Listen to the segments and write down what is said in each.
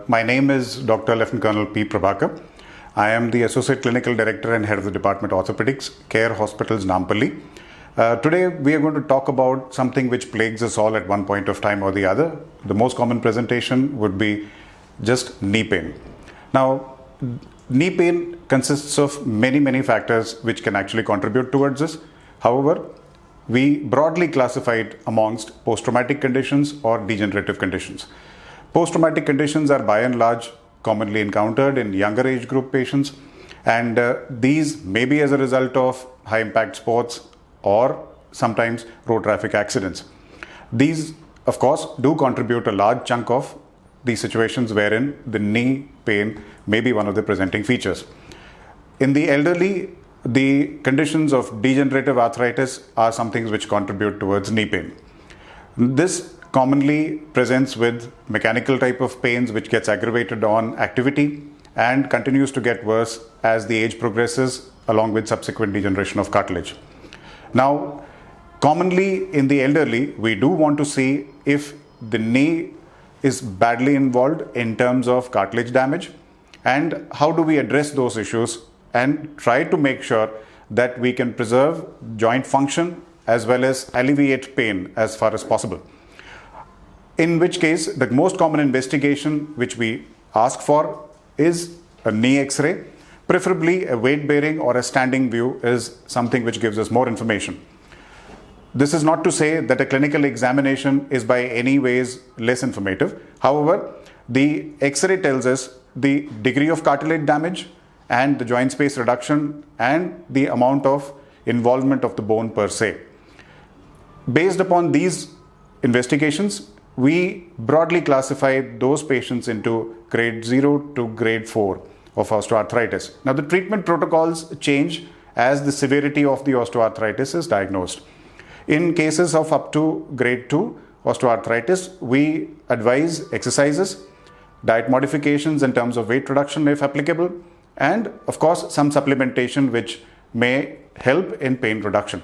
My name is Dr. Lieutenant Colonel P. Prabhakar. I am the Associate Clinical Director and Head of the Department of Orthopedics, Care Hospitals, Nampally. Today we are going to talk about something which plagues us all at one point of time or the other. The most common presentation would be just knee pain. Now, knee pain consists of many factors which can actually contribute towards this. However, we broadly classify it amongst post-traumatic conditions or degenerative conditions. Post-traumatic conditions are by and large commonly encountered in younger age group patients, and these may be as a result of high impact sports or sometimes road traffic accidents. These, of course, do contribute a large chunk of the situations wherein the knee pain may be one of the presenting features. In the elderly, the conditions of degenerative arthritis are some things which contribute towards knee pain. This commonly presents with mechanical type of pains which gets aggravated on activity and continues to get worse as the age progresses along with subsequent degeneration of cartilage. Now, commonly in the elderly, we do want to see if the knee is badly involved in terms of cartilage damage and how do we address those issues and try to make sure that we can preserve joint function as well as alleviate pain as far as possible. In which case, the most common investigation which we ask for is a knee X-ray. Preferably a weight-bearing or a standing view is something which gives us more information. This is not to say that a clinical examination is by any ways less informative. However, the X-ray tells us the degree of cartilage damage and the joint space reduction and the amount of involvement of the bone per se. Based upon these investigations, we broadly classify those patients into grade 0 to grade 4 of osteoarthritis. Now, the treatment protocols change as the severity of the osteoarthritis is diagnosed. In cases of up to grade 2 osteoarthritis, we advise exercises, diet modifications in terms of weight reduction if applicable, and of course some supplementation which may help in pain reduction.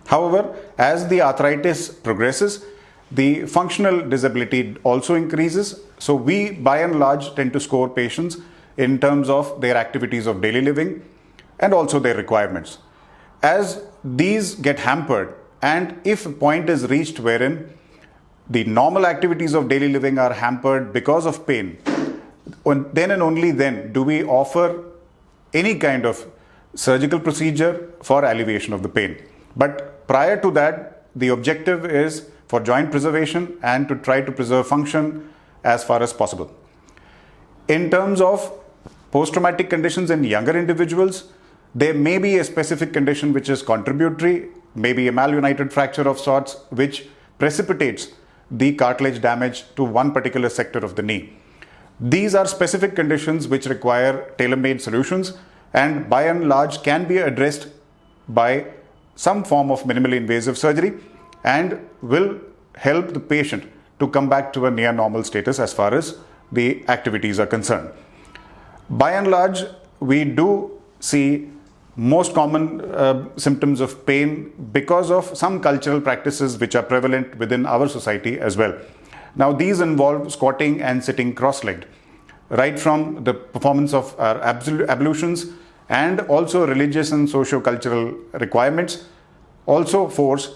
However, as the arthritis progresses, the functional disability also increases. So we by and large tend to score patients in terms of their activities of daily living and also their requirements. As these get hampered, and if a point is reached wherein the normal activities of daily living are hampered because of pain, then and only then do we offer any kind of surgical procedure for alleviation of the pain. But prior to that, the objective is for joint preservation and to try to preserve function as far as possible. In terms of post-traumatic conditions in younger individuals, there may be a specific condition which is contributory, maybe a malunited fracture of sorts, which precipitates the cartilage damage to one particular sector of the knee. These are specific conditions which require tailor-made solutions and by and large can be addressed by some form of minimally invasive surgery and will help the patient to come back to a near normal status as far as the activities are concerned. By and large, we do see most common symptoms of pain because of some cultural practices which are prevalent within our society as well. Now, these involve squatting and sitting cross-legged, right from the performance of our ablutions and also religious and socio-cultural requirements also force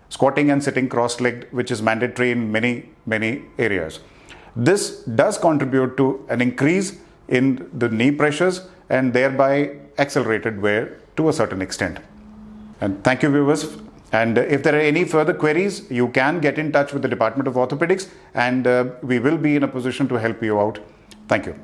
squatting and sitting cross-legged, which is mandatory in many areas. This does contribute to an increase in the knee pressures and thereby accelerated wear to a certain extent. And thank you, viewers. And if there are any further queries, you can get in touch with the Department of Orthopedics and we will be in a position to help you out. Thank you.